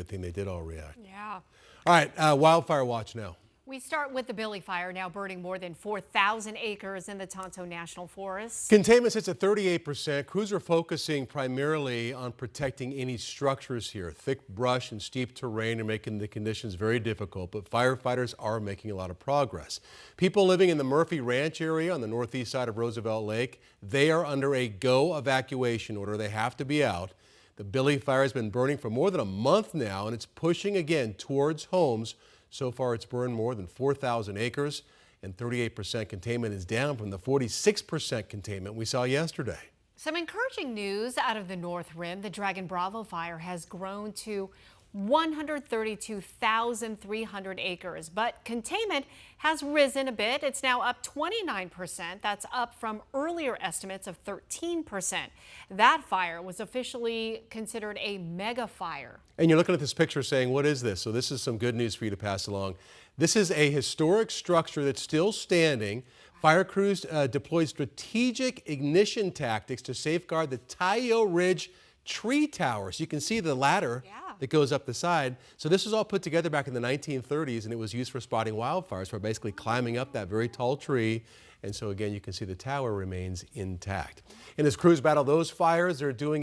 Good thing they did all react. Yeah. All right, wildfire watch now. We start with the Billy Fire, now burning more than 4,000 acres in the Tonto National Forest. Containment sits at 38%. Crews are focusing primarily on protecting any structures here. Thick brush and steep terrain are making the conditions very difficult, but firefighters are making a lot of progress. People living in the Murphy Ranch area on the northeast side of Roosevelt Lake, they are under a go evacuation order. They have to be out. The Billy Fire has been burning for more than a month now, and it's pushing again towards homes. So far, it's burned more than 4,000 acres, and 38% containment is down from the 46% containment we saw yesterday. Some encouraging news out of the North Rim. The Dragon Bravo fire has grown to 132,300 acres, but containment has risen a bit. It's now up 29%. That's up from earlier estimates of 13%. That fire was officially considered a mega fire. And you're looking at this picture saying, what is this? So this is some good news for you to pass along. This is a historic structure that's still standing. Fire crews deployed strategic ignition tactics to safeguard the Tayo Ridge tree towers. You can see the ladder that goes up the side. So this was all put together back in the 1930s, and it was used for spotting wildfires, for basically climbing up that very tall tree. And so again, you can see the tower remains intact. And as crews battle those fires, they're doing